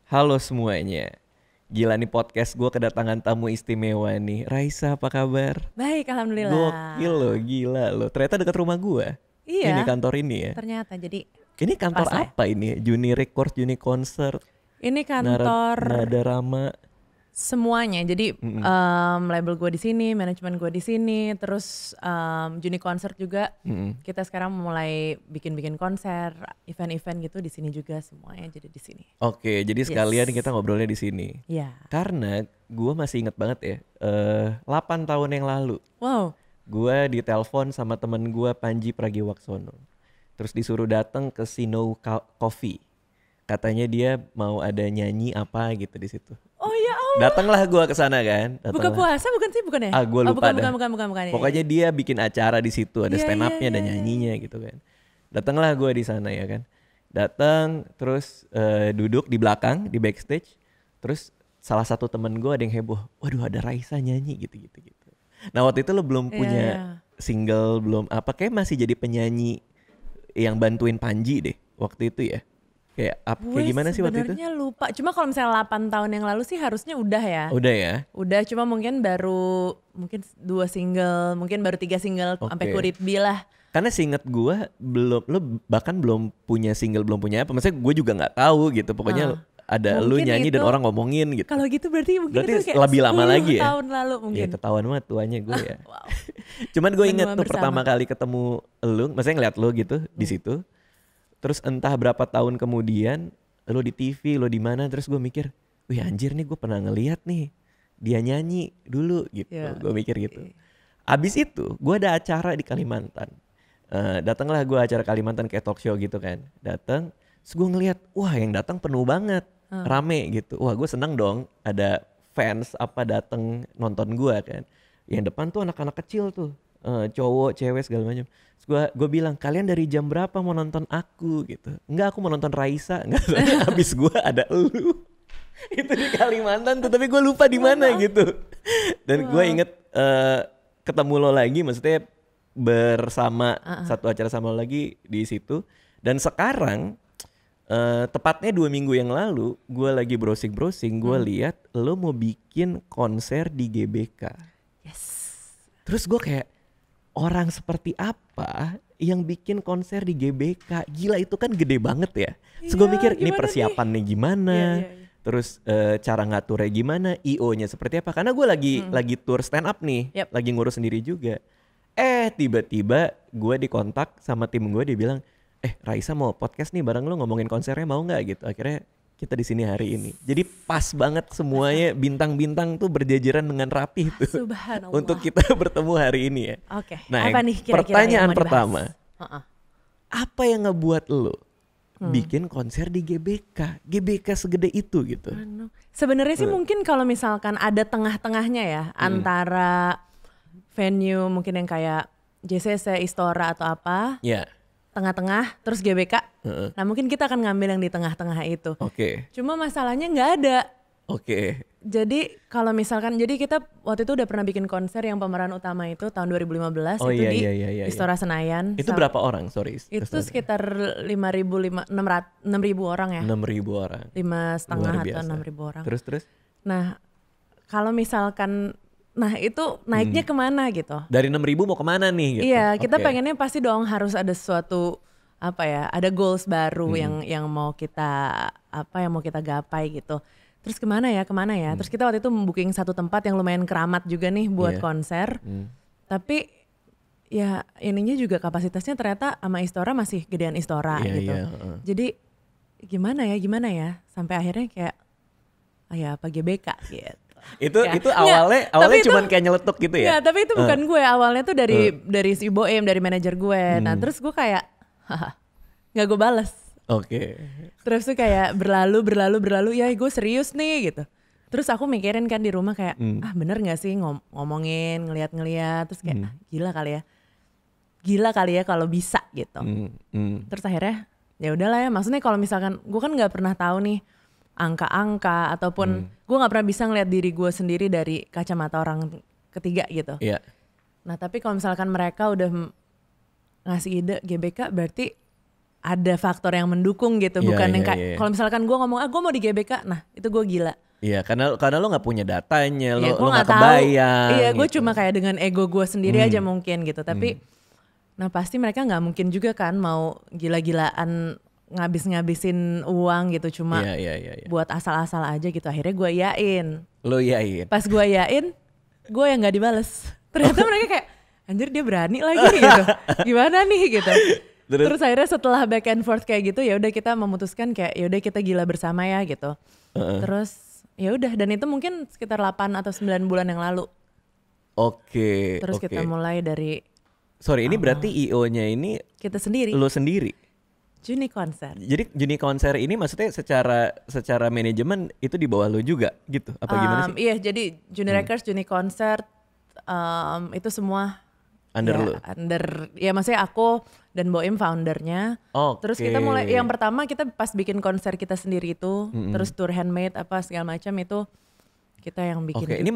Halo semuanya. Gila nih podcast gue kedatangan tamu istimewa nih. Raisa, apa kabar? Baik, alhamdulillah. Gokil loh, gila loh. Ternyata dekat rumah gue. Iya. Ini kantor ini ya. Ternyata jadi. Ini kantor apa ini? Juni Record, Juni Concert. Ini kantor Nada Rama. Semuanya. Jadi label gue di sini, manajemen gue di sini, terus Juni Concert juga. Kita sekarang mulai bikin konser, event-event gitu di sini juga, semuanya jadi di sini. Oke, jadi sekalian kita ngobrolnya di sini. Iya. Karena gue masih inget banget ya, 8 tahun yang lalu. Wow. Gue ditelepon sama temen gue Panji Pragiwaksono. Terus disuruh datang ke Sino Coffee. Katanya dia mau ada nyanyi apa gitu di situ. Oh ya Allah. Datanglah gue ke sana kan. Buka puasa bukan sih, bukan ya? Gue lupa dah. Bukan. Pokoknya dia bikin acara di situ, ada stand up-nya, ada nyanyinya gitu kan. Datanglah gue di sana ya kan. Datang terus duduk di belakang di backstage. Terus salah satu temen gue ada yang heboh. Waduh, ada Raisa nyanyi gitu. Nah waktu itu lo belum punya single, belum apa, kayak masih jadi penyanyi yang bantuin Panji deh waktu itu ya. Kayak gimana sih waktu itu? Sebenarnya lupa. Cuma kalau misalnya 8 tahun yang lalu sih harusnya udah ya. Udah ya? Udah, cuma mungkin baru 2 single, mungkin baru 3 single sampai Kuritbi lah. Karena seinget gue lo bahkan belum punya single, belum punya apa. Maksudnya gue juga nggak tahu gitu. Pokoknya ada lu nyanyi dan orang ngomongin gitu. Kalau gitu berarti itu kayak lebih lama lagi ya? tahun lalu mungkin. Ya ketahuan banget tuanya gue ya. Wow. Cuman gue inget tuh pertama kali ketemu lu, maksudnya ngeliat lu gitu di situ. Terus entah berapa tahun kemudian lu di TV, lu di mana, terus gue mikir, wih anjir nih gue pernah ngeliat nih dia nyanyi dulu gitu. Gue mikir gitu. Abis itu gue ada acara di Kalimantan. Datanglah gue acara Kalimantan kayak talk show gitu kan. Datang, terus gue ngeliat, wah yang datang penuh banget, rame gitu. Wah gue seneng dong ada fans apa datang nonton gue kan. Yang depan tuh anak-anak kecil tuh, cowok, cewek segala macam. Terus gue bilang, kalian dari jam berapa mau nonton aku gitu? Enggak, aku mau nonton Raisa. Enggak, abis gue ada elu. Itu di Kalimantan tuh, tapi gue lupa di mana gitu. Dan gue inget ketemu lo lagi, maksudnya bersama satu acara sama lo lagi di situ. Dan sekarang tepatnya 2 minggu yang lalu gue lagi browsing, gue lihat lo mau bikin konser di GBK. Yes. Terus gue kayak, orang seperti apa yang bikin konser di GBK? Gila, itu kan gede banget ya. Terus gue mikir ini persiapannya gimana? Terus cara ngaturnya gimana? IO-nya seperti apa? Karena gue lagi tour stand up nih, lagi ngurus sendiri juga. Tiba-tiba gue dikontak sama tim gue, dia bilang, Raisa mau podcast nih bareng lo, ngomongin konsernya mau nggak gitu. Akhirnya kita di sini hari ini. Jadi pas banget semuanya, bintang-bintang tuh berjajaran dengan rapih tuh. Subhanallah. Untuk kita bertemu hari ini ya. Oke. Nah, apa nih kira-kira pertanyaan pertama. Apa yang ngebuat lo bikin konser di GBK? GBK segede itu gitu. Sebenarnya sih mungkin kalau misalkan ada tengah-tengahnya ya, antara venue mungkin yang kayak JCC, Istora atau apa. Ya. Tengah-tengah, terus GBK. Nah mungkin kita akan ngambil yang di tengah-tengah itu. Oke. Cuma masalahnya nggak ada. Oke. Jadi kalau misalkan, jadi kita waktu itu udah pernah bikin konser yang pemeran utama itu tahun 2015 Oh, itu iya, di iya. Istora Senayan. Itu berapa orang? Sorry. Itu sekitar 6.000 orang ya. 6.000 orang. 5,5 atau 6.000 orang. Terus? Nah kalau misalkan, itu naiknya kemana gitu? Dari 6.000 mau kemana nih gitu? Iya, kita pengennya pasti dong harus ada suatu ada goals baru yang mau kita gapai gitu. Terus kemana ya? Terus kita waktu itu booking satu tempat yang lumayan keramat juga nih buat konser. Tapi ya ininya juga kapasitasnya ternyata sama Istora masih gedean Istora gitu. Jadi gimana ya? Sampai akhirnya kayak apa GBK gitu. Itu awalnya cuma kayak nyeletuk gitu ya? Ya, tapi itu bukan gue. Awalnya tuh dari si Boem, dari manajer gue. Nah, terus gue kayak nggak gue balas. Oke. Terus tuh kayak berlalu, ya gue serius nih gitu. Terus aku mikirin kan di rumah kayak, bener nggak sih ngomongin, ngeliat, terus kayak gila kali ya kalau bisa gitu. Terus akhirnya ya udahlah ya. Maksudnya kalau misalkan gue kan nggak pernah tahu nih angka-angka ataupun gue nggak pernah bisa ngeliat diri gue sendiri dari kacamata orang ketiga gitu. Iya. Nah tapi kalau misalkan mereka udah ngasih ide GBK berarti ada faktor yang mendukung gitu, bukan yang kayak kalau misalkan gue ngomong gue mau di GBK, nah itu gue gila. Iya, karena lo nggak punya datanya, Iya, lo nggak kebayang. Iya, gue gitu. cuma kayak dengan ego gue sendiri aja mungkin gitu. Tapi, nah pasti mereka nggak mungkin juga kan mau gila-gilaan ngabisin uang gitu cuma buat asal-asal aja gitu. Akhirnya gue yain. Lo yain. Pas gue yain, gue yang nggak dibales. Ternyata mereka kayak, anjir dia berani lagi gitu. Gimana nih gitu. Terus akhirnya setelah back and forth kayak gitu, ya udah kita memutuskan kayak ya udah kita gila bersama ya gitu. Terus ya udah, dan itu mungkin sekitar 8 atau 9 bulan yang lalu. Oke. Terus kita mulai dari ini berarti IO-nya ini kita sendiri. Lo sendiri. Juni Konser. Jadi Juni Konser ini maksudnya secara manajemen itu di bawah lo juga gitu? Apa gimana sih? Iya, jadi Juni Records, Juni Konser itu semua under lo. Ya maksudnya aku dan Boim foundernya. Terus kita mulai yang pertama kita pas bikin konser kita sendiri itu, terus tour handmade apa segala macam itu kita yang bikin. Oke, ini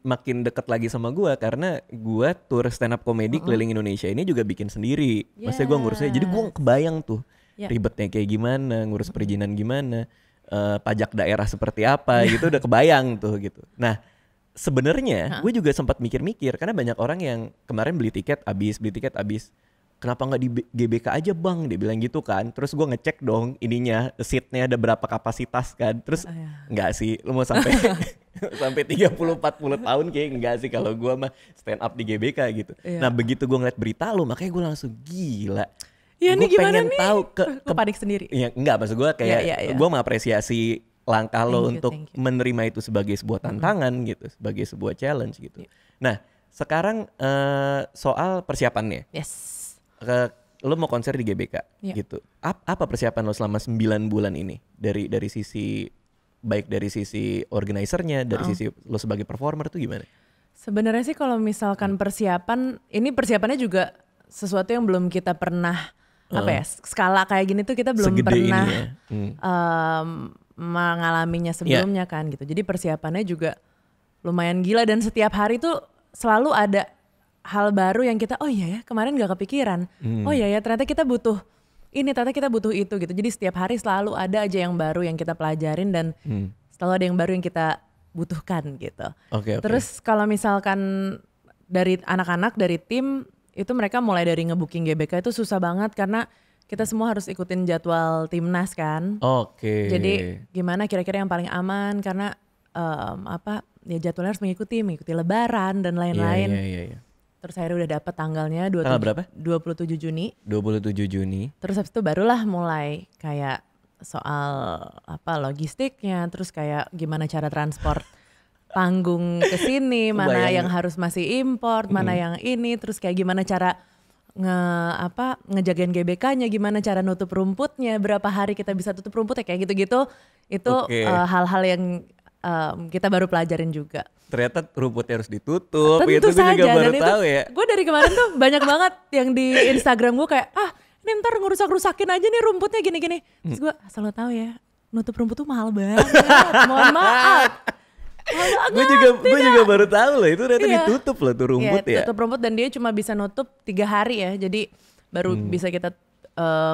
makin dekat lagi sama gua karena gua tour stand up comedy keliling Indonesia ini juga bikin sendiri. Maksudnya gua ngurusnya, jadi gua kebayang tuh ribetnya kayak gimana, ngurus perizinan gimana, pajak daerah seperti apa gitu udah kebayang tuh gitu. Nah, sebenarnya gue juga sempat mikir-mikir karena banyak orang yang kemarin beli tiket habis. Kenapa nggak di GBK aja bang? Dia bilang gitu kan. Terus gue ngecek dong ininya, seatnya ada berapa kapasitas kan. Terus nggak sih, lu mau sampai sampai 30-40 tahun kayak nggak sih kalau gue mah stand up di GBK gitu. Nah begitu gue ngeliat berita lu, makanya gue langsung gila. Ya gue pengen nih? tahu ke panik sendiri. Ya enggak, maksud gue kayak gue mengapresiasi langkah lo untuk menerima itu sebagai sebuah tantangan gitu, sebagai sebuah challenge gitu. Nah sekarang soal persiapannya. Yes. Lo mau konser di GBK gitu. Apa persiapan lo selama 9 bulan ini dari sisi baik dari sisi organisernya, dari sisi lo sebagai performer tuh gimana? Sebenarnya sih kalau misalkan persiapannya juga sesuatu yang belum kita pernah skala kayak gini tuh kita belum segede pernah mengalaminya sebelumnya kan gitu. Jadi persiapannya juga lumayan gila dan setiap hari tuh selalu ada hal baru yang kita kemarin gak kepikiran. Ternyata kita butuh ini, ternyata kita butuh itu gitu. Jadi setiap hari selalu ada aja yang baru yang kita pelajarin dan selalu ada yang baru yang kita butuhkan gitu. Terus kalau misalkan dari anak-anak, dari tim itu mereka mulai dari ngebooking GBK itu susah banget karena kita semua harus ikutin jadwal timnas kan. Jadi gimana kira-kira yang paling aman karena jadwalnya harus mengikuti lebaran dan lain-lain. Terus akhirnya udah dapet tanggalnya 27 Juni. 27 Juni. Terus habis itu barulah mulai kayak soal logistiknya, terus kayak gimana cara transport panggung ke sini, mana yang harus masih import, mana yang ini, terus kayak gimana cara ngejagain GBK-nya, gimana cara nutup rumputnya, berapa hari kita bisa tutup rumputnya kayak gitu-gitu. Itu hal-hal yang kita baru pelajarin juga. Ternyata rumputnya harus ditutup. Tentu itu saja, juga baru dan tahu ya. Gue dari kemarin tuh banyak banget yang di Instagram gue kayak ini ntar ngerusak-rusakin aja nih rumputnya gini-gini. Terus gue asal lo tahu ya, nutup rumput tuh mahal banget. Mohon maaf. Gue juga baru tahu loh itu ternyata ditutup loh tuh rumput ya. Tutup rumput dan dia cuma bisa nutup 3 hari ya. Jadi baru bisa kita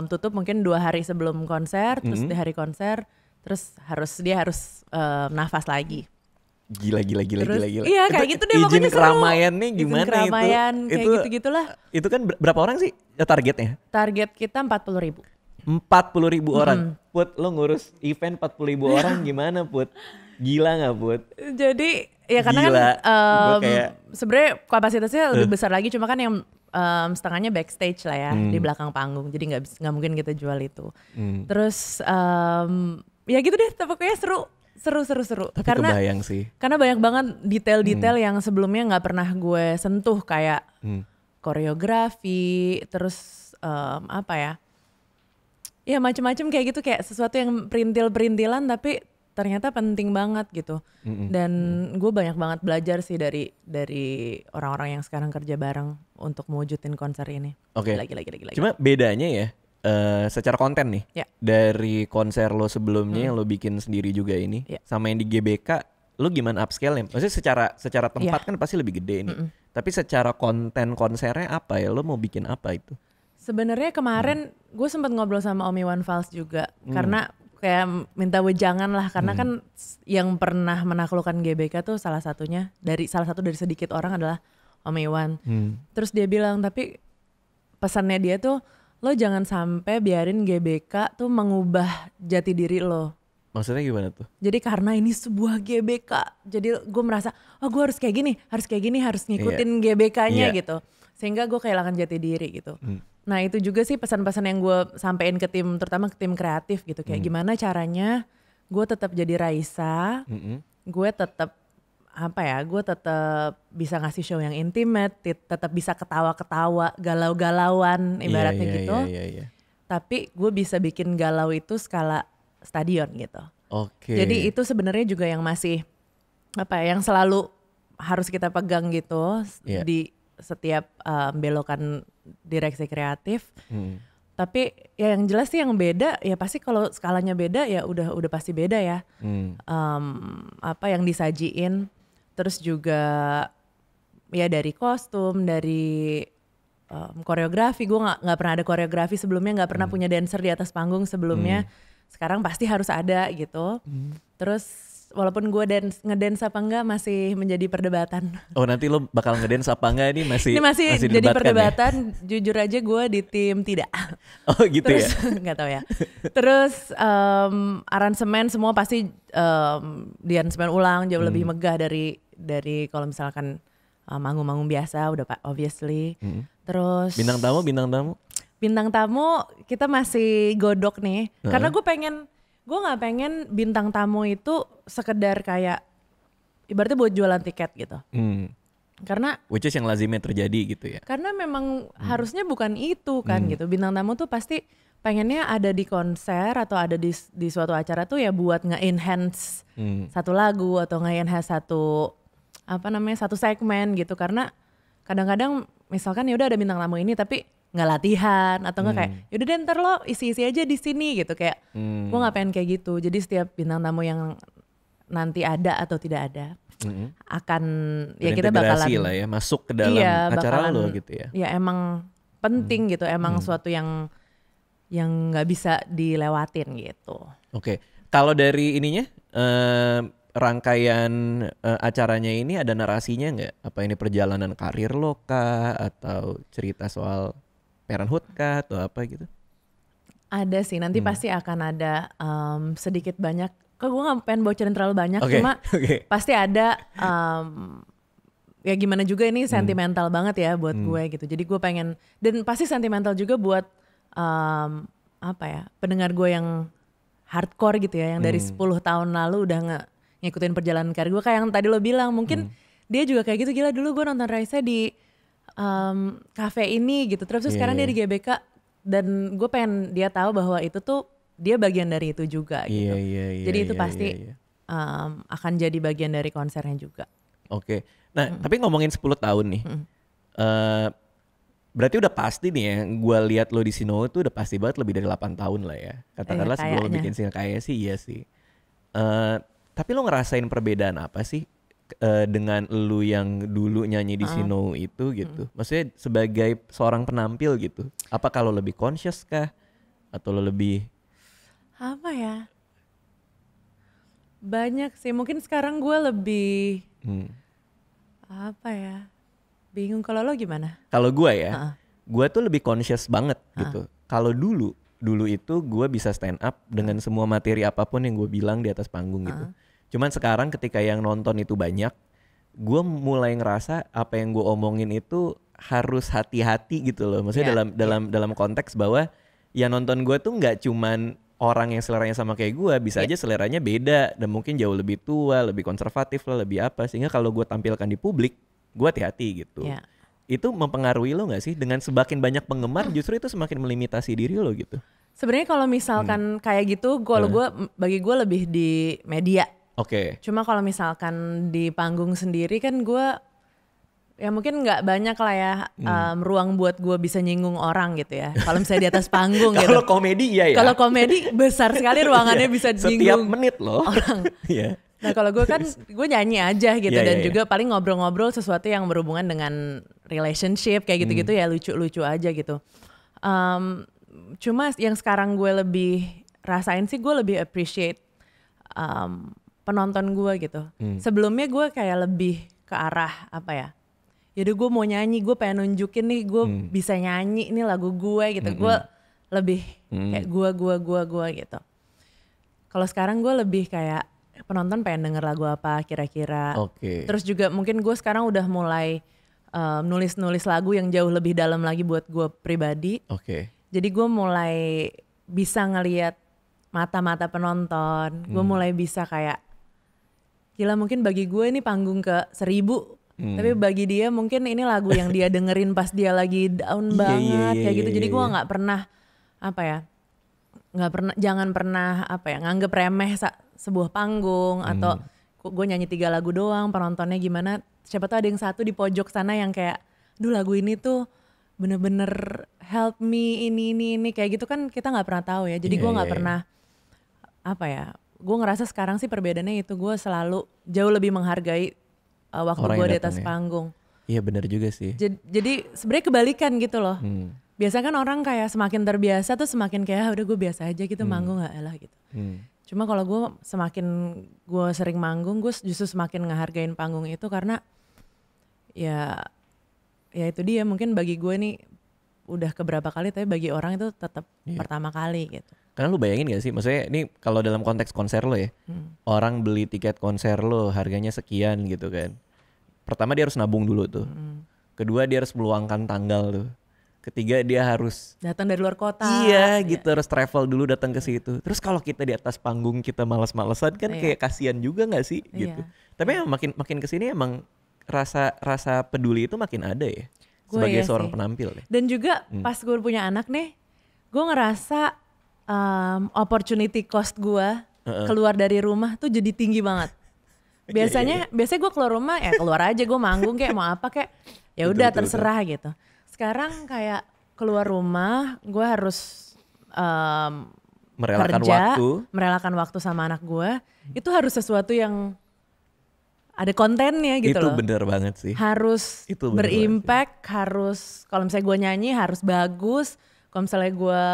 tutup mungkin 2 hari sebelum konser, terus di hari konser, terus dia harus nafas lagi. Gila. Iya kayak gitu deh Izin pokoknya keramaian nih gimana keramaian, itu? Kayak gitu-gitulah. Itu kan berapa orang sih targetnya? Target kita 40.000. 40.000 orang. Put, lo ngurus event 40.000 orang gimana Put? Gila gak Put? Jadi ya karena kan sebenarnya kapasitasnya lebih besar lagi, cuma kan yang setengahnya backstage lah ya, di belakang panggung. Jadi nggak mungkin kita jual itu. Terus ya gitu deh, pokoknya seru. Tapi karena kebayang sih. Karena banyak banget detail-detail yang sebelumnya nggak pernah gue sentuh kayak koreografi, terus ya macam-macam kayak gitu, kayak sesuatu yang perintil-perintilan tapi ternyata penting banget gitu. Dan gue banyak banget belajar sih dari orang-orang yang sekarang kerja bareng untuk mewujudin konser ini. Lagi. Cuma bedanya ya. Secara konten nih dari konser lo sebelumnya yang lo bikin sendiri juga ini sama yang di GBK lo gimana upscale-nya? Maksudnya secara tempat kan pasti lebih gede nih. Tapi secara konten konsernya apa ya? Lo mau bikin apa itu? Sebenarnya kemarin gue sempat ngobrol sama Om Iwan Fals juga karena kayak minta wejangan lah karena kan yang pernah menaklukkan GBK tuh salah satu dari sedikit orang adalah Om Iwan. Terus dia bilang tapi pesannya dia tuh lo jangan sampai biarin GBK tuh mengubah jati diri lo. Maksudnya gimana tuh? Jadi karena ini sebuah GBK, jadi gue merasa gue harus kayak gini, harus ngikutin GBK-nya gitu. Sehingga gue kehilangan jati diri gitu. Nah itu juga sih pesan-pesan yang gue sampein ke tim, terutama ke tim kreatif gitu. Kayak gimana caranya gue tetap jadi Raisa, gue tetap gue tetap bisa ngasih show yang intimate, tetap bisa ketawa-ketawa, galau-galauan ibaratnya gitu. Tapi gue bisa bikin galau itu skala stadion gitu. Jadi itu sebenarnya juga yang masih yang selalu harus kita pegang gitu di setiap belokan direksi kreatif. Tapi ya yang jelas sih yang beda ya pasti kalau skalanya beda ya udah pasti beda ya. Yang disajiin, terus juga ya dari kostum, dari koreografi. Gue nggak pernah ada koreografi sebelumnya, nggak pernah punya dancer di atas panggung sebelumnya. Sekarang pasti harus ada gitu. Terus walaupun gue ngedance apa enggak masih menjadi perdebatan. Oh nanti lo bakal ngedance apa enggak ini masih jadi perdebatan. Ya? Jujur aja gue di tim tidak. Oh gitu. Terus, ya? Gak tahu ya. Terus aransemen semua pasti di aransemen ulang jauh lebih megah dari kalau misalkan manggung-manggung biasa udah obviously. Terus bintang tamu kita masih godok nih. Karena gue nggak pengen bintang tamu itu sekedar kayak ibaratnya buat jualan tiket gitu. Karena which is yang lazimnya terjadi gitu ya. Karena memang harusnya bukan itu kan gitu. Bintang tamu tuh pasti pengennya ada di konser atau ada di suatu acara tuh ya buat nge-enhance satu lagu atau nge-enhance satu segmen gitu. Karena kadang-kadang misalkan ya udah ada bintang tamu ini tapi nggak latihan atau nggak kayak yaudah deh ntar lo isi aja di sini gitu kayak gue nggak pengen kayak gitu. Jadi setiap bintang tamu yang nanti ada atau tidak ada akan ya kita bakalan lah ya masuk ke dalam acara lo gitu ya. Ya emang penting gitu, emang suatu yang nggak bisa dilewatin gitu. Oke. Kalau dari ininya rangkaian acaranya ini ada narasinya nggak? Apa ini perjalanan karir lo kah atau cerita soal parenthood kah atau apa gitu? Ada sih, nanti pasti akan ada sedikit banyak. Kok gue gak pengen bocorin terlalu banyak, cuma pasti ada ya gimana juga ini sentimental banget ya buat gue gitu. Jadi gue pengen, dan pasti sentimental juga buat pendengar gue yang hardcore gitu ya, yang dari 10 tahun lalu udah ngikutin perjalanan karir gue. Kayak yang tadi lo bilang, mungkin dia juga kayak gitu, gila dulu gue nonton Raisa di cafe ini gitu, terus sekarang dia di GBK, dan gue pengen dia tahu bahwa itu tuh dia bagian dari itu juga gitu. Jadi itu pasti akan jadi bagian dari konsernya juga. Oke. Nah tapi ngomongin 10 tahun nih, berarti udah pasti nih ya, gue lihat lo di Sinoa tuh udah pasti banget lebih dari 8 tahun lah ya. Katakanlah sebelum lo bikin single kaya sih, iya sih. Tapi lo ngerasain perbedaan apa sih dengan lu yang dulu nyanyi di Sino itu gitu? Maksudnya sebagai seorang penampil gitu, apa kalau lebih conscious kah? Atau lo lebih apa ya? Banyak sih, mungkin sekarang gue lebih bingung. Kalau lo gimana? Kalau gue ya, gue tuh lebih conscious banget gitu. Kalau dulu itu gue bisa stand up dengan semua materi apapun yang gue bilang di atas panggung gitu. Cuman sekarang ketika yang nonton itu banyak, gue mulai ngerasa apa yang gue omongin itu harus hati-hati gitu loh. Maksudnya dalam konteks bahwa yang nonton gue tuh nggak cuman orang yang seleranya sama kayak gue, bisa aja seleranya beda dan mungkin jauh lebih tua, lebih konservatif lah, lebih apa. Sehingga kalau gue tampilkan di publik, gue hati-hati gitu. Itu mempengaruhi lo nggak sih? Dengan semakin banyak penggemar, justru itu semakin melimitasi diri lo gitu. Sebenarnya kalau misalkan kayak gitu, bagi gue lebih di media. Cuma kalau misalkan di panggung sendiri kan gue ya mungkin nggak banyak lah ya ruang buat gue bisa nyinggung orang gitu ya. Kalau misalnya di atas panggung gitu. Kalau komedi iya ya. Kalau komedi besar sekali ruangannya bisa nyinggung setiap menit loh orang. Nah kalau gue kan gue nyanyi aja gitu dan juga paling ngobrol-ngobrol sesuatu yang berhubungan dengan relationship kayak gitu-gitu ya, lucu-lucu aja gitu. Cuma yang sekarang gue lebih rasain sih, gue lebih appreciate penonton gue gitu. Sebelumnya gue kayak lebih ke arah apa ya, yaudah gue mau nyanyi, gue pengen nunjukin nih gue bisa nyanyi, ini lagu gue gitu. Gue lebih kayak gue gitu. Kalau sekarang gue lebih kayak penonton pengen denger lagu apa kira-kira. Terus juga mungkin gue sekarang udah mulai nulis lagu yang jauh lebih dalam lagi buat gue pribadi. Jadi gue mulai bisa ngelihat mata-mata penonton. Gue mulai bisa kayak, gila mungkin bagi gue ini panggung ke 1000. Tapi bagi dia mungkin ini lagu yang dia dengerin pas dia lagi down banget kayak gitu. Jadi gue nggak pernah jangan pernah nganggep remeh sebuah panggung atau gue nyanyi 3 lagu doang, penontonnya gimana. Siapa tahu ada yang satu di pojok sana yang kayak, duh lagu ini tuh bener-bener help me ini kayak gitu kan, kita nggak pernah tahu ya. Jadi gue nggak pernah gue ngerasa sekarang sih perbedaannya itu, gue selalu jauh lebih menghargai waktu gue di atas panggung. Iya benar juga sih. Jadi sebenarnya kebalikan gitu loh. Biasanya kan orang kayak semakin terbiasa tuh semakin kayak udah gue biasa aja gitu manggung nggak elah gitu. Cuma kalau gue semakin gue sering manggung, gue justru semakin ngehargain panggung itu karena ya itu dia, mungkin bagi gue nih udah keberapa kali, tapi bagi orang itu tetap pertama kali gitu. Karena lu bayangin gak sih, maksudnya ini kalau dalam konteks konser lo ya, orang beli tiket konser lo harganya sekian gitu kan. Pertama dia harus nabung dulu tuh. Kedua dia harus meluangkan tanggal tuh. Ketiga dia harus datang dari luar kota. Iya gitu, harus travel dulu datang ke situ. Terus kalau kita di atas panggung kita malas-malesan kan kayak kasihan juga gak sih gitu. Tapi emang makin kesini emang rasa peduli itu makin ada ya sebagai seorang penampil ya. Dan juga pas gue punya anak nih, gue ngerasa opportunity cost gue keluar dari rumah tuh jadi tinggi banget. Biasanya gue keluar rumah ya keluar aja, gue manggung kayak mau apa kayak ya udah terserah gitu. Sekarang kayak keluar rumah gue harus merelakan waktu sama anak gue. Itu harus sesuatu yang ada kontennya gitu loh. Itu bener banget sih. Harus berimpact, harus kalau misalnya gue nyanyi harus bagus, kalau misalnya gue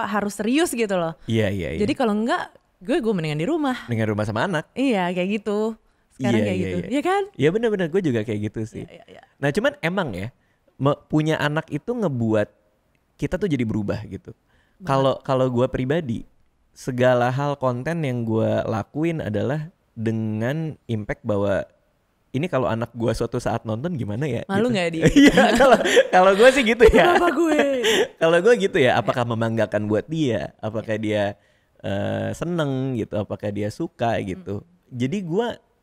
harus serius gitu loh. Iya. Jadi kalau enggak gue mendingan di rumah. Mendingan rumah sama anak. Iya kayak gitu. Sekarang kayak gitu. Iya kan? Iya bener-bener, gue juga kayak gitu sih. Iya. Nah cuman emang ya punya anak itu ngebuat kita tuh jadi berubah gitu. Kalau gue pribadi, segala hal konten yang gue lakuin adalah dengan impact bahwa ini kalau anak gue suatu saat nonton gimana ya? Malu nggak gitu. Iya kalau gue sih gitu ya. Kenapa gue? Kalau gue gitu ya, apakah membanggakan buat dia? Apakah dia seneng gitu? Apakah dia suka gitu? Jadi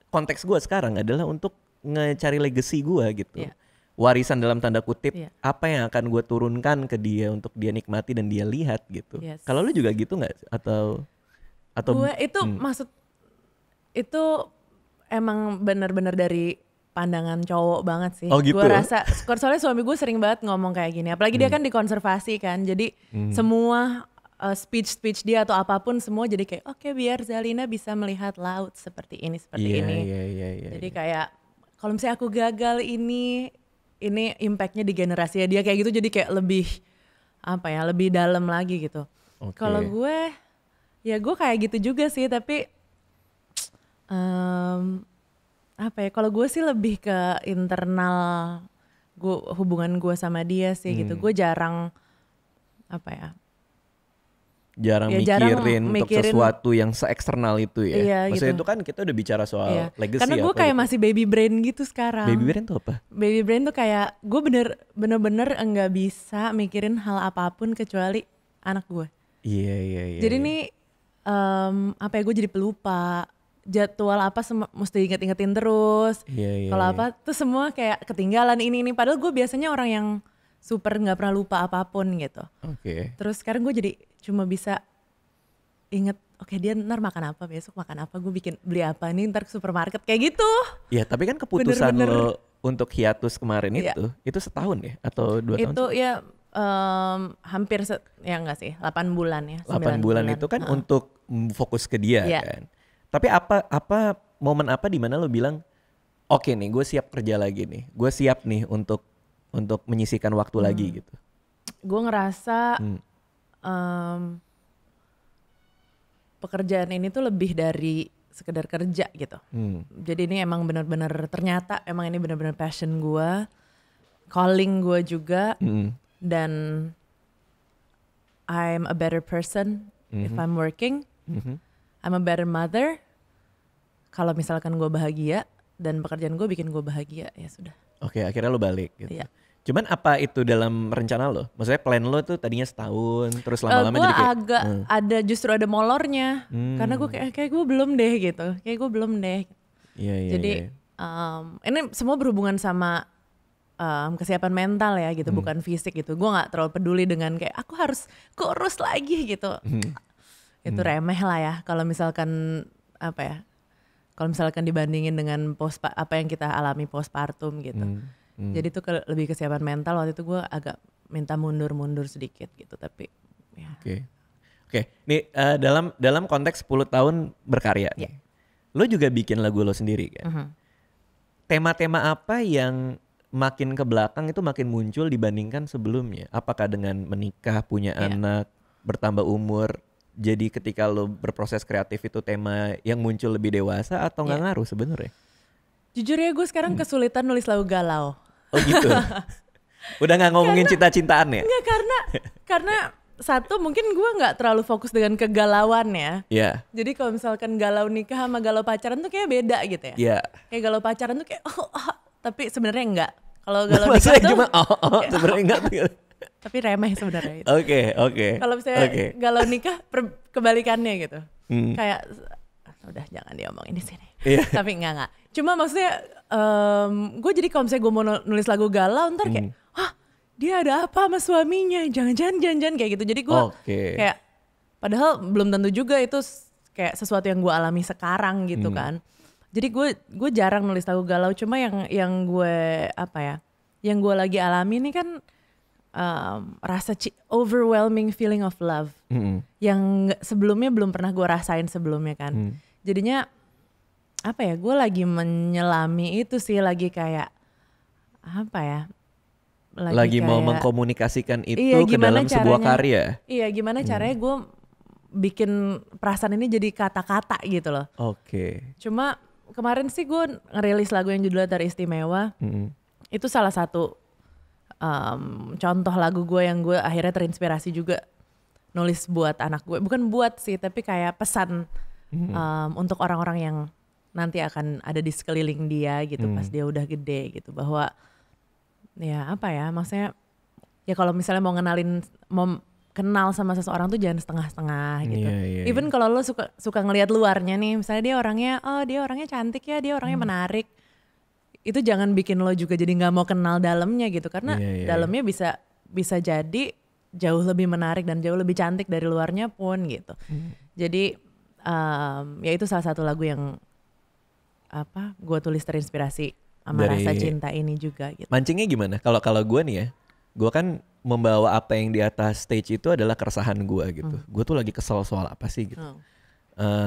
konteks gue sekarang adalah untuk ngecari legacy gue gitu. Warisan dalam tanda kutip, apa yang akan gue turunkan ke dia untuk dia nikmati dan dia lihat gitu. Kalau lu juga gitu nggak? Atau gue itu maksud itu emang benar-benar dari pandangan cowok banget sih. Oh gitu? Gue rasa, soalnya suami gue sering banget ngomong kayak gini. Apalagi dia kan di konservasi kan, jadi semua speech dia atau apapun semua jadi kayak oke, biar Zalina bisa melihat laut seperti ini ini. Jadi kayak kalau misalnya aku gagal ini impactnya di generasi dia kayak gitu, jadi kayak lebih lebih dalam lagi gitu. Kalau gue kayak gitu juga sih, tapi kalau gue sih lebih ke internal hubungan gue sama dia sih gitu. Gue jarang mikirin untuk sesuatu yang se-eksternal itu ya. Iya, maksudnya gitu. itu kan kita udah bicara soal legacy. Karena gue kayak masih baby brain gitu sekarang. Baby brain tuh apa? Baby brain tuh kayak gue bener-bener nggak bisa mikirin hal apapun kecuali anak gue. Iya. Jadi nih gue jadi pelupa. Jadwal apa mesti inget-ingetin terus. Kalau apa tuh semua kayak ketinggalan ini. Padahal gue biasanya orang yang super nggak pernah lupa apapun gitu. Terus sekarang gue jadi cuma bisa inget, oke, dia ntar makan apa, besok makan apa, gue beli apa nih ntar ke supermarket kayak gitu. Ya tapi kan keputusan lo untuk hiatus kemarin itu setahun ya atau 2 tahun? Itu ya hampir enggak sih, 8 bulan ya. 8 bulan itu kan untuk fokus ke dia kan. Tapi apa momen apa di mana lo bilang, oke nih gue siap kerja lagi nih, gue siap nih untuk menyisihkan waktu lagi gitu? gue ngerasa pekerjaan ini tuh lebih dari sekedar kerja gitu. Jadi ini emang benar-benar ternyata emang ini benar-benar passion gue, calling gue juga, dan I'm a better person if I'm working. I'm a better mother. Kalau misalkan gue bahagia dan pekerjaan gue bikin gue bahagia, ya sudah. Oke, akhirnya lo balik gitu. Iya. Cuman apa itu dalam rencana lo? Maksudnya plan lo tuh tadinya setahun, terus lama-lama jadi kayak gue agak justru ada molornya, karena gue kayak gue belum deh gitu, kayak gue belum deh. Iya. Jadi ini semua berhubungan sama kesiapan mental ya gitu, bukan fisik gitu. Gue nggak terlalu peduli dengan kayak aku harus kurus lagi gitu. Itu remeh lah ya. Kalau misalkan apa ya? Kalau misalkan dibandingin dengan apa yang kita alami postpartum gitu. Jadi tuh lebih kesiapan mental. Waktu itu gue agak minta mundur sedikit gitu, tapi ya. Oke. Nih dalam konteks 10 tahun berkarya nih. Lo juga bikin lagu lo sendiri kan? Tema-tema apa yang makin ke belakang itu makin muncul dibandingkan sebelumnya? Apakah dengan menikah, punya anak, bertambah umur? Jadi ketika lo berproses kreatif itu tema yang muncul lebih dewasa atau nggak ngaruh sebenarnya? Jujur ya gue sekarang kesulitan nulis lagu galau. Oh gitu? Udah gak ngomongin cinta-cintaan ya? Enggak, karena satu mungkin gue gak terlalu fokus dengan kegalauan ya. Iya. Jadi kalau misalkan galau nikah sama galau pacaran tuh kayak beda gitu ya. Iya. Kayak galau pacaran tuh kayak tapi sebenarnya enggak. Kalau galau nikah tuh gimana? Sebenarnya enggak. Tapi remeh sebenarnya itu. Oke. Kalau misalnya galau nikah kebalikannya gitu. Kayak udah jangan diomongin di sini. Tapi enggak. Cuma maksudnya gue jadi kalau misalnya gue mau nulis lagu galau ntar kayak dia ada apa sama suaminya, jangan kayak gitu. Jadi gue kayak padahal belum tentu juga itu kayak sesuatu yang gue alami sekarang gitu kan. Jadi gue jarang nulis lagu galau. Cuma yang gue apa ya, yang gue lagi alami ini kan rasa overwhelming feeling of love yang sebelumnya belum pernah gue rasain sebelumnya kan. Jadinya apa ya, gue lagi menyelami itu sih, lagi kayak apa ya, lagi kayak, mau mengkomunikasikan itu ke dalam sebuah karya. Iya, gimana caranya gue bikin perasaan ini jadi kata-kata gitu loh. Cuma kemarin sih gue ngerilis lagu yang judulnya Teristimewa. Itu salah satu contoh lagu gue yang gue akhirnya terinspirasi juga nulis buat anak gue. Bukan buat sih, tapi kayak pesan untuk orang-orang yang nanti akan ada di sekeliling dia gitu pas dia udah gede gitu, bahwa ya apa ya, maksudnya ya kalau misalnya mau kenal sama seseorang tuh jangan setengah-setengah gitu. Even kalau lo suka ngelihat luarnya nih, misalnya dia orangnya cantik ya, dia orangnya menarik, itu jangan bikin lo juga jadi nggak mau kenal dalamnya gitu, karena dalamnya bisa jadi jauh lebih menarik dan jauh lebih cantik dari luarnya pun gitu. Jadi ya itu salah satu lagu yang apa gue tulis terinspirasi sama dari rasa cinta ini juga gitu. Mancingnya gimana? Kalau gue nih ya, gue kan membawa apa yang di atas stage itu adalah keresahan gue gitu. Gue tuh lagi kesel soal apa sih gitu,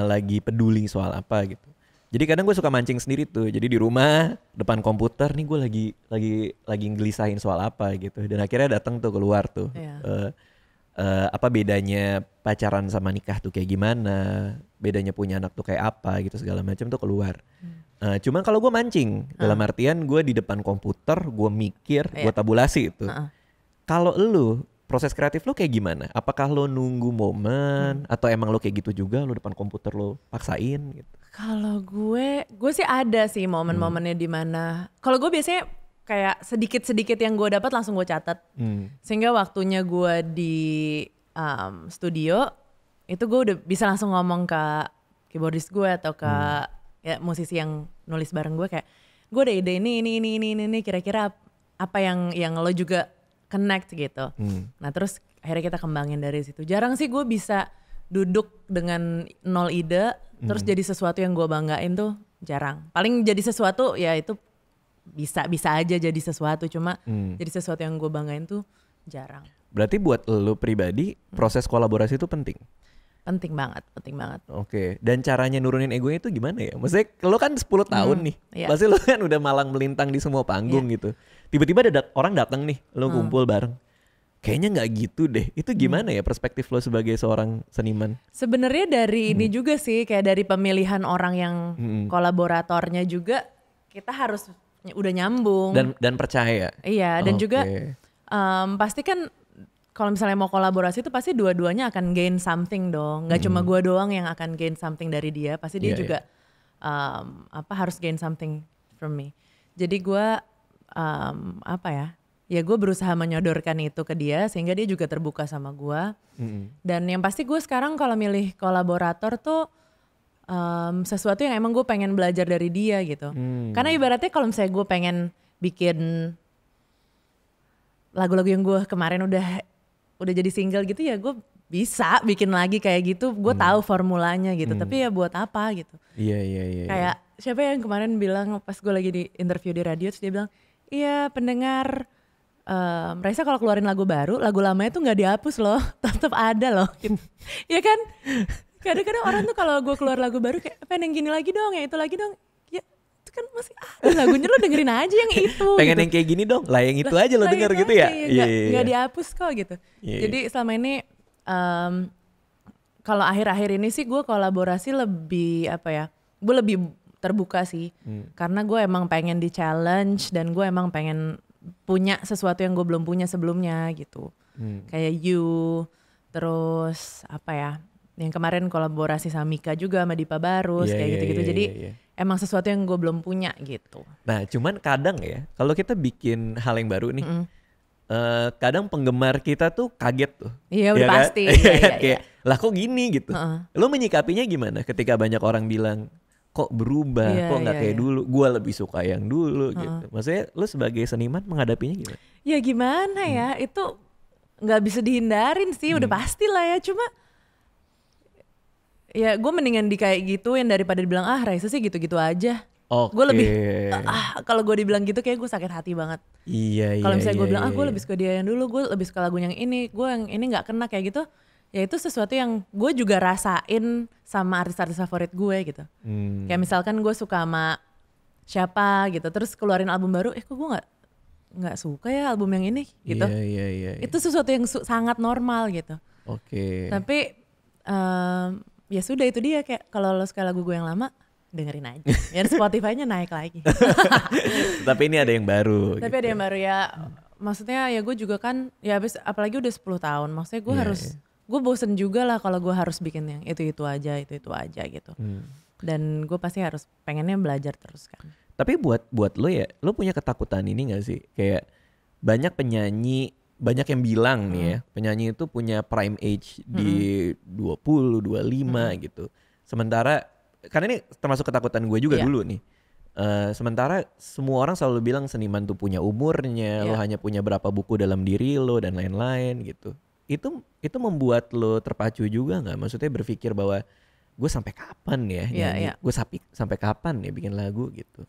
lagi peduli soal apa gitu. Jadi kadang gue suka mancing sendiri tuh. Jadi di rumah depan komputer nih gue lagi ngelisahin soal apa gitu. Dan akhirnya datang tuh keluar tuh. Apa bedanya pacaran sama nikah tuh kayak gimana, bedanya punya anak tuh kayak apa gitu, segala macam tuh keluar. Cuman kalau gue mancing dalam artian gue di depan komputer, gue mikir, gue tabulasi itu. Kalau lu proses kreatif lu kayak gimana? Apakah lu nunggu momen atau emang lu kayak gitu juga, lu depan komputer lu paksain gitu? Kalau gue sih ada sih momen-momennya di mana. Kalau gue biasanya kayak sedikit-sedikit yang gue dapat langsung gue catat. Sehingga waktunya gue di studio itu gue udah bisa langsung ngomong ke keyboardist gue atau ke ya musisi yang nulis bareng gue, kayak gue ada ide ini kira-kira apa yang lo juga connect gitu. Nah terus akhirnya kita kembangin dari situ. Jarang sih gue bisa duduk dengan 0 ide terus jadi sesuatu yang gue banggain tuh jarang. Paling jadi sesuatu ya itu bisa aja jadi sesuatu, cuma jadi sesuatu yang gue banggain tuh jarang. Berarti buat lo pribadi proses kolaborasi itu penting? Penting banget. Oke. Dan caranya nurunin egonya itu gimana ya? Maksudnya lo kan 10 tahun nih, pasti lo kan udah malang melintang di semua panggung gitu. Tiba-tiba ada orang datang nih, lo kumpul bareng. kayaknya nggak gitu deh. Itu gimana ya perspektif lo sebagai seorang seniman? Sebenarnya dari ini juga sih, kayak dari pemilihan orang yang kolaboratornya juga kita harus udah nyambung. Dan percaya. Iya, dan juga pasti kan kalau misalnya mau kolaborasi itu pasti dua-duanya akan gain something dong. Gak cuma gue doang yang akan gain something dari dia, pasti dia juga harus gain something from me. Jadi gue ya gue berusaha menyodorkan itu ke dia sehingga dia juga terbuka sama gue. Dan yang pasti gue sekarang kalau milih kolaborator tuh sesuatu yang emang gue pengen belajar dari dia gitu. Karena ibaratnya kalau misalnya gue pengen bikin lagu-lagu yang gue kemarin udah jadi single gitu, ya gue bisa bikin lagi kayak gitu. Gue tahu formulanya gitu, tapi ya buat apa gitu. Iya. Kayak siapa yang kemarin bilang pas gue lagi di interview di radio, terus dia bilang, iya pendengar Raisa kalau keluarin lagu baru, lagu lamanya tuh nggak dihapus loh, tetap ada loh. Gitu. Ya kan? Kadang-kadang orang tuh kalau gue keluar lagu baru kayak pengen yang gini lagi dong, yang itu lagi dong. Ya itu kan masih ada lagunya, lo dengerin aja yang itu. Pengen gitu. Yang kayak gini dong, lah yang itu aja lo denger gitu ya. Nggak dihapus kok gitu. Jadi selama ini kalau akhir-akhir ini sih gue kolaborasi lebih gue lebih terbuka sih. Karena gue emang pengen di challenge dan gue emang pengen punya sesuatu yang gue belum punya sebelumnya gitu. Kayak You, terus yang kemarin kolaborasi sama Mika juga sama Dipa Barus kayak gitu-gitu. Jadi emang sesuatu yang gue belum punya gitu. Nah cuman kadang ya kalau kita bikin hal yang baru nih, kadang penggemar kita tuh kaget tuh. Iya udah ya pasti. Kan? Kayak lah kok gini gitu. Lo menyikapinya gimana ketika banyak orang bilang kok berubah, kok nggak kayak dulu, gue lebih suka yang dulu gitu. Maksudnya lo sebagai seniman menghadapinya gimana? Ya gimana ya, itu nggak bisa dihindarin sih, udah pasti lah ya. Cuma ya gue mendingan kayak gitu yang daripada dibilang Raisa sih gitu-gitu aja. Gue lebih kalau gue dibilang gitu kayak gue sakit hati banget. Iya. Kalau misalnya gue bilang gue lebih suka dia yang dulu, gue lebih suka lagu yang ini, gue yang ini nggak kena kayak gitu. Ya itu sesuatu yang gue juga rasain sama artis-artis favorit gue gitu. Kayak misalkan gue suka sama siapa gitu, terus keluarin album baru, kok gue nggak suka ya album yang ini gitu. Iya. Itu sesuatu yang sangat normal gitu. Tapi ya sudah, itu dia, kayak kalau lo suka lagu gue yang lama, dengerin aja. Ya Spotify-nya naik lagi. Tapi ini ada yang baru. Tapi ada yang baru ya. Maksudnya ya gue juga kan, ya apalagi udah 10 tahun. Maksudnya gue gue bosen juga lah kalau gue harus bikin yang itu aja gitu. Dan gue pasti harus pengennya belajar terus kan. Tapi buat lo ya, lo punya ketakutan ini gak sih? Kayak banyak penyanyi, banyak yang bilang nih ya, penyanyi itu punya prime age di 20, 25 gitu. Sementara, karena ini termasuk ketakutan gue juga dulu nih. Sementara semua orang selalu bilang seniman tuh punya umurnya, lo hanya punya berapa buku dalam diri lo dan lain-lain gitu. Itu membuat lo terpacu juga nggak? Maksudnya berpikir bahwa gue sampai kapan ya nyanyi? Gue sampai kapan ya bikin lagu gitu?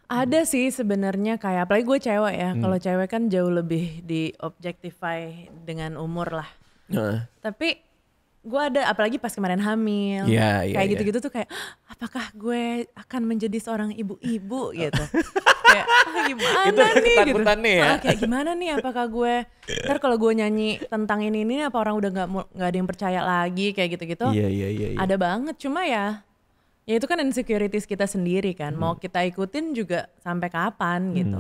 Ada sih sebenarnya, kayak apalagi gue cewek ya. Kalau cewek kan jauh lebih di objectify dengan umur lah. Tapi gue ada, apalagi pas kemarin hamil, kayak gitu-gitu tuh kayak, apakah gue akan menjadi seorang ibu-ibu gitu? Kayak gimana itu nih gitu? Ya? Kayak gimana nih? Apakah gue ntar kalau gue nyanyi tentang ini apa orang udah nggak ada yang percaya lagi kayak gitu-gitu? Iya. Ada banget, cuma ya itu kan insecurities kita sendiri kan. Mau kita ikutin juga sampai kapan gitu.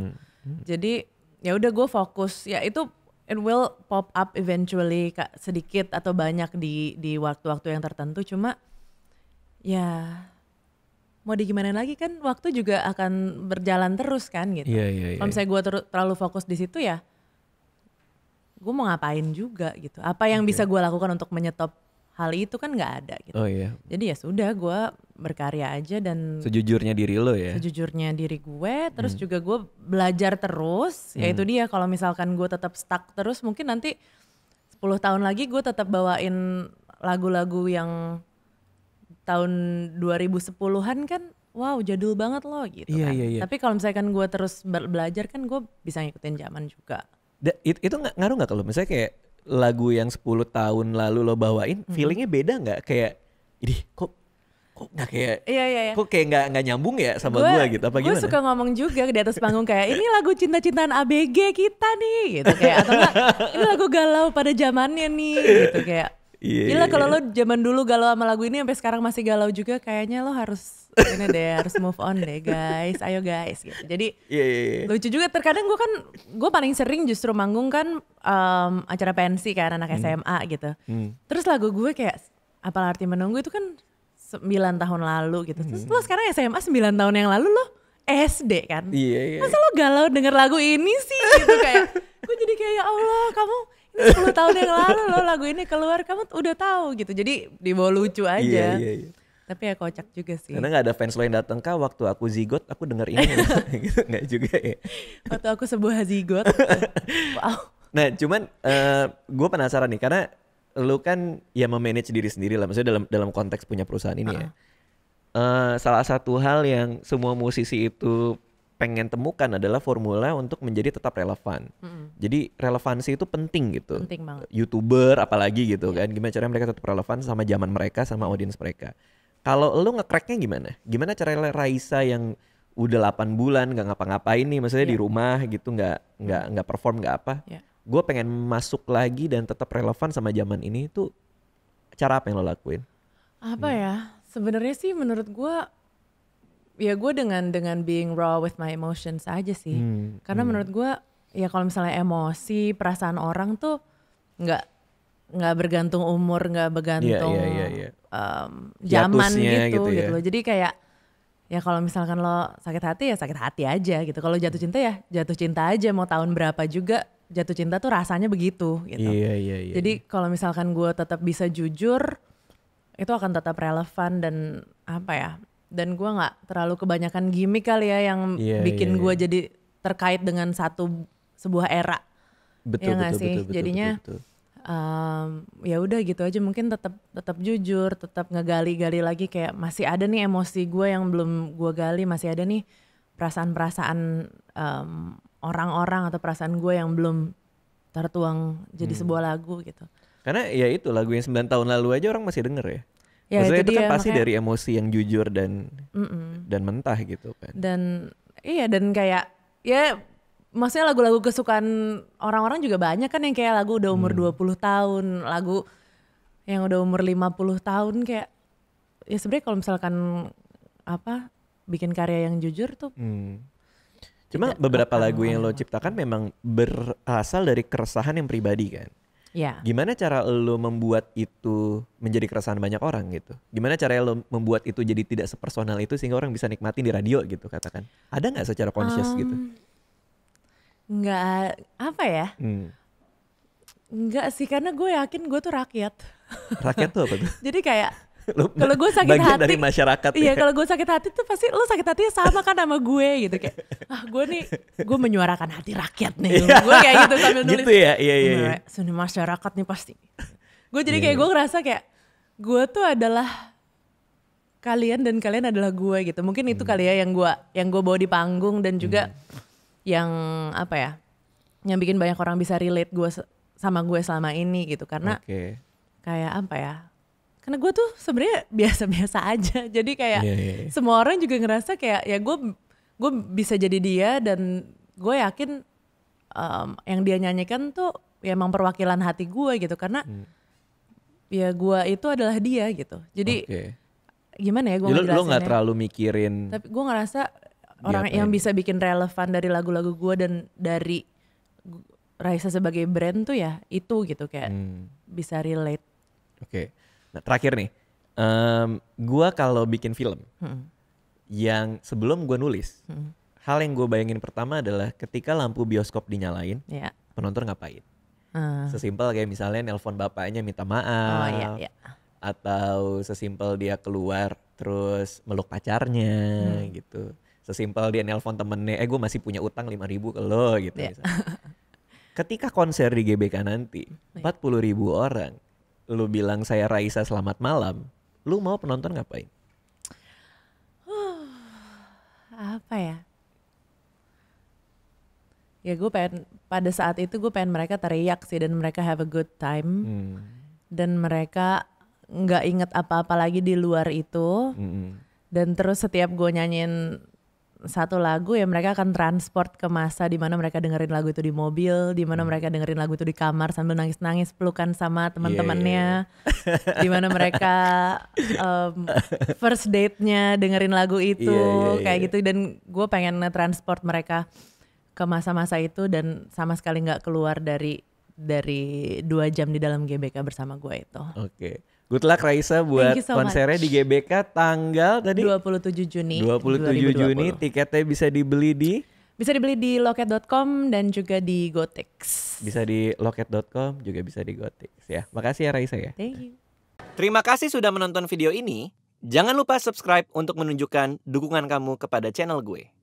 Jadi ya udah gue fokus, ya itu it will pop up eventually, sedikit atau banyak di waktu-waktu yang tertentu. Cuma ya mau digimana lagi kan, waktu juga akan berjalan terus kan gitu. Kalau misalnya gue terlalu fokus di situ, ya gue mau ngapain juga gitu. Apa yang bisa gue lakukan untuk menyetop hal itu kan nggak ada gitu. Jadi ya sudah, gue berkarya aja dan sejujurnya diri lo ya. Sejujurnya diri gue, terus juga gue belajar terus. Ya itu dia, kalau misalkan gue tetap stuck terus, mungkin nanti 10 tahun lagi gue tetap bawain lagu-lagu yang tahun 2010-an kan, wow jadul banget loh gitu kan. Tapi kalau misalkan gue terus belajar kan, gue bisa ngikutin zaman juga. Itu ngaruh gak kalau misalnya kayak lagu yang 10 tahun lalu lo bawain, feelingnya beda gak? Kayak, ini kok kok nggak kayak, Iya. kok kayak nggak nyambung ya sama gue gitu, apa Gue gimana? suka ngomong juga di atas panggung kayak ini lagu cinta-cintaan ABG kita nih gitu kayak, atau enggak ini lagu galau pada zamannya nih gitu kayak. Iya, Gila kalau lo zaman dulu galau sama lagu ini sampai sekarang masih galau juga, kayaknya lo harus ini deh, harus move on deh guys, ayo guys gitu. Jadi Iya. lucu juga, terkadang gue paling sering justru manggung kan acara pensi kan anak SMA gitu. Terus lagu gue kayak Apalah Arti Menunggu itu kan 9 tahun lalu gitu. Terus lo sekarang SMA 9 tahun yang lalu lo SD kan. Iya. Masa lo galau denger lagu ini sih gitu kayak. Gue jadi kayak ya Allah kamu ini 10 tahun yang lalu lo lagu ini keluar kamu udah tahu gitu. Jadi dibawa lucu aja. Iya. Tapi ya kocak juga sih. Karena gak ada fans lo yang datang, Kak waktu aku zigot aku denger ini. Gitu, gak juga ya. Waktu aku sebuah zigot. Wow. Nah cuman gue penasaran nih, karena lu kan ya memanage diri sendiri lah, maksudnya dalam konteks punya perusahaan ini ya. Salah satu hal yang semua musisi itu pengen temukan adalah formula untuk menjadi tetap relevan. Jadi relevansi itu penting gitu. Penting banget. YouTuber apalagi gitu kan, gimana caranya mereka tetap relevan sama zaman mereka, sama audiens mereka. Kalau lu nge-cracknya gimana? Gimana cara Raisa yang udah 8 bulan gak ngapa-ngapain nih, maksudnya di rumah gitu, nggak perform, nggak apa. Gue pengen masuk lagi dan tetap relevan sama zaman ini, tuh cara apa yang lo lakuin? Apa ya? Sebenarnya sih menurut gue ya gue dengan being raw with my emotions aja sih. Karena menurut gue ya kalau misalnya emosi, perasaan orang tuh nggak bergantung umur, nggak bergantung zaman gitu ya. loh. Jadi kayak ya kalau misalkan lo sakit hati ya sakit hati aja gitu. Kalau jatuh cinta ya jatuh cinta aja, mau tahun berapa juga jatuh cinta tuh rasanya begitu gitu. Iya. Jadi kalau misalkan gue tetap bisa jujur, itu akan tetap relevan dan apa ya? Dan gue nggak terlalu kebanyakan gimmick kali ya yang bikin gue jadi terkait dengan sebuah era. Betul, ya betul. Jadinya ya udah gitu aja, mungkin tetap jujur, tetap ngegali-gali lagi kayak masih ada nih emosi gue yang belum gue gali, masih ada nih perasaan-perasaan orang-orang atau perasaan gue yang belum tertuang jadi sebuah lagu gitu. Karena ya itu lagu yang 9 tahun lalu aja orang masih denger ya. Maksudnya itu kan pasti makanya, dari emosi yang jujur dan mentah gitu kan. Dan iya, dan kayak ya maksudnya lagu-lagu kesukaan orang-orang juga banyak kan yang kayak lagu udah umur 20 tahun, lagu yang udah umur 50 tahun kayak ya sebenarnya kalau misalkan bikin karya yang jujur tuh. Cuma beberapa lagu yang lo ciptakan memang berasal dari keresahan yang pribadi kan. Ya. Gimana cara lo membuat itu menjadi keresahan banyak orang gitu? Gimana cara lo membuat itu jadi tidak sepersonal itu sehingga orang bisa nikmatin di radio gitu katakan? Ada nggak secara conscious gitu? Nggak, apa ya? Nggak sih, karena gue yakin gue tuh rakyat. Rakyat tuh apa tuh? Jadi kayak kalau gue sakit bagian hati dari masyarakat. Iya, kalau gue sakit hati tuh pasti lo sakit hatinya sama kan sama gue gitu kayak gue menyuarakan hati rakyat nih. Gue kayak gitu sambil nulis. Gitu ya, iya. Seni masyarakat nih pasti. Gue jadi kayak gue ngerasa kayak gue tuh adalah kalian dan kalian adalah gue gitu. Mungkin itu kali ya yang gue bawa di panggung dan juga yang apa ya? Yang bikin banyak orang bisa relate sama gue selama ini gitu, karena kayak apa ya? Karena gue tuh sebenarnya biasa-biasa aja, jadi kayak semua orang juga ngerasa kayak ya gue bisa jadi dia, dan gue yakin yang dia nyanyikan tuh ya emang perwakilan hati gue gitu, karena ya gue itu adalah dia gitu. Jadi gimana ya gue ngejelasinnya? Lo nggak terlalu mikirin. Tapi gue ngerasa orang yang bisa bikin relevan dari lagu-lagu gue dan dari Raisa sebagai brand tuh ya itu gitu, kayak bisa relate. Nah terakhir nih, gue kalau bikin film yang sebelum gue nulis, hal yang gue bayangin pertama adalah ketika lampu bioskop dinyalain, penonton ngapain? Sesimpel kayak misalnya nelpon bapaknya minta maaf, atau sesimpel dia keluar terus meluk pacarnya gitu. Sesimpel dia nelpon temennya, gue masih punya utang 5.000 ke lo gitu. Ketika konser di GBK nanti, 40.000 orang, lu bilang saya Raisa selamat malam, lu mau penonton ngapain? Apa ya? Ya gue pengen, pada saat itu gue pengen mereka teriak sih, dan mereka have a good time. Dan mereka nggak inget apa-apa lagi di luar itu. Dan terus setiap gue nyanyiin satu lagu ya mereka akan transport ke masa di mana mereka dengerin lagu itu di mobil, di mana mereka dengerin lagu itu di kamar sambil nangis-nangis pelukan sama teman-temannya, di mana mereka first date-nya dengerin lagu itu kayak gitu. Dan gue pengen nge-transport mereka ke masa-masa itu dan sama sekali nggak keluar dari 2 jam di dalam GBK bersama gue itu. Oke. Good luck Raisa buat konsernya di GBK tanggal tadi 27 Juni. 27 Juni. Tiketnya bisa dibeli di loket.com dan juga di Gotix. Bisa di loket.com juga bisa di Gotix ya. Makasih ya Raisa ya. Thank you. Terima kasih sudah menonton video ini. Jangan lupa subscribe untuk menunjukkan dukungan kamu kepada channel gue.